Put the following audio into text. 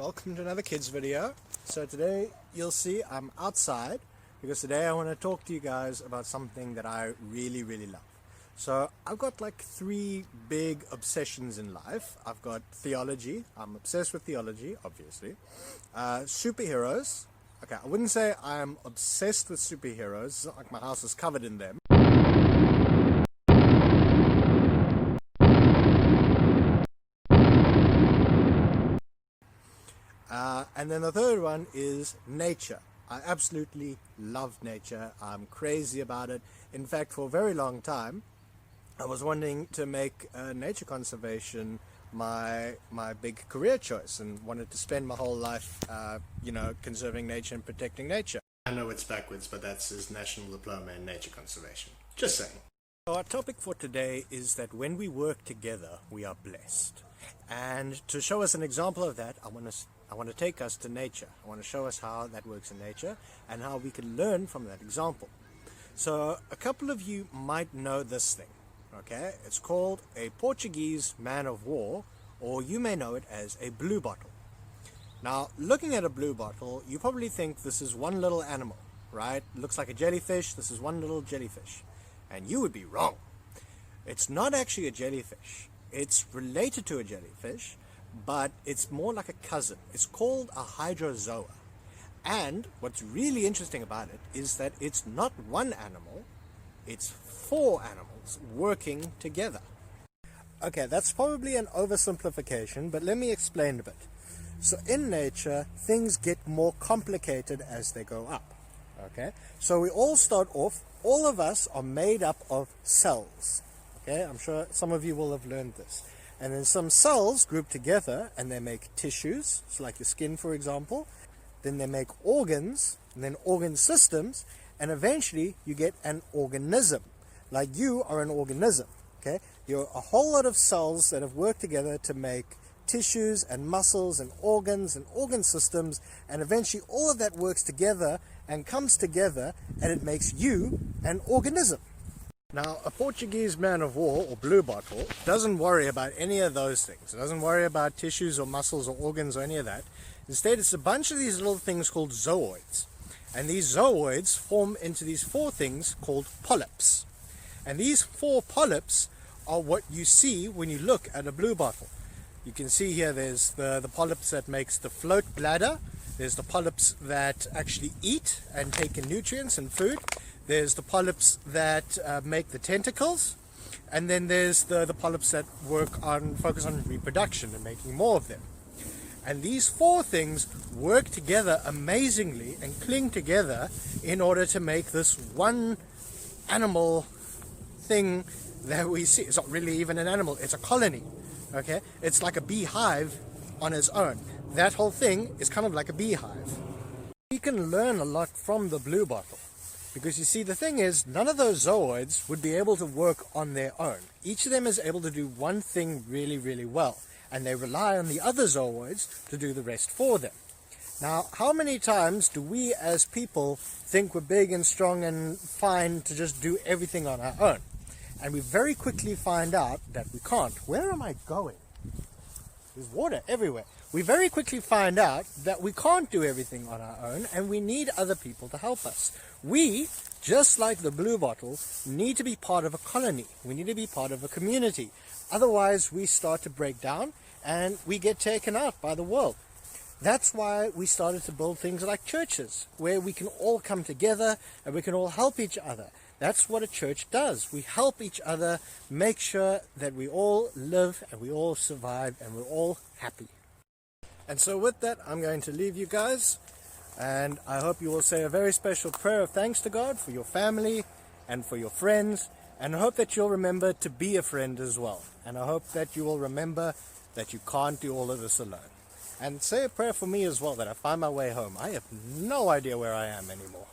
welcome to another kids video. So today you'll see I'm outside because today I want to talk to you guys about something that I really love. So I've got like three big obsessions in life. I've got theology. I'm obsessed with theology, obviously. Superheroes. Okay, I wouldn't say I'm obsessed with superheroes. It's not like my house is covered in them. And then the third one is nature. I absolutely love nature. I'm crazy about it. In fact, for a very long time, I was wanting to make nature conservation my big career choice and wanted to spend my whole life, conserving nature and protecting nature. I know it's backwards, but that's his national diploma in nature conservation. Just saying. So our topic for today is that when we work together, we are blessed. And to show us an example of that, I want to take us to nature. I want to show us how that works in nature and how we can learn from that example. So a couple of you might know this thing, okay? It's called a Portuguese man of war, or you may know it as a blue bottle. Now, looking at a blue bottle, you probably think this is one little animal, right? It looks like a jellyfish. This is one little jellyfish. And you would be wrong. It's not actually a jellyfish. It's related to a jellyfish, but it's more like a cousin. It's called a hydrozoa. And what's really interesting about it is that it's not one animal, it's four animals working together. Okay, that's probably an oversimplification, but let me explain a bit. So in nature, things get more complicated as they go up. Okay, so we all start off, all of us are made up of cells. Okay, I'm sure some of you will have learned this. And then some cells group together and they make tissues, so like your skin, for example. Then they make organs, and then organ systems, and eventually you get an organism. Like you are an organism, okay? You're a whole lot of cells that have worked together to make tissues and muscles and organ systems, and eventually all of that works together and comes together, and it makes you an organism. Now, a Portuguese man of war, or blue bottle, doesn't worry about any of those things. It doesn't worry about tissues or muscles or organs or any of that. Instead, it's a bunch of these little things called zooids. And these zooids form into these four things called polyps. And these four polyps are what you see when you look at a blue bottle. You can see here there's the polyps that makes the float bladder. There's the polyps that actually eat and take in nutrients and food. There's the polyps that make the tentacles, and then there's the polyps that focus on reproduction and making more of them. And these four things work together amazingly and cling together in order to make this one animal thing that we see. It's not really even an animal, it's a colony. Okay, it's like a beehive on its own. That whole thing is kind of like a beehive. You can learn a lot from the blue bottle. Because you see, the thing is, none of those zooids would be able to work on their own. Each of them is able to do one thing really well, and they rely on the other zooids to do the rest for them. Now, how many times do we as people think we're big and strong and fine to just do everything on our own? And we very quickly find out that we can't. Where am I going? There's water everywhere. We very quickly find out that we can't do everything on our own, and we need other people to help us. We, just like the blue bottle, need to be part of a colony. We need to be part of a community. Otherwise, we start to break down and we get taken out by the world. That's why we started to build things like churches, where we can all come together and we can all help each other. That's what a church does. We help each other make sure that we all live and we all survive and we're all happy. And so with that, I'm going to leave you guys, and I hope you will say a very special prayer of thanks to God for your family and for your friends, and I hope that you'll remember to be a friend as well. And I hope that you will remember that you can't do all of this alone. And say a prayer for me as well, that I find my way home. I have no idea where I am anymore.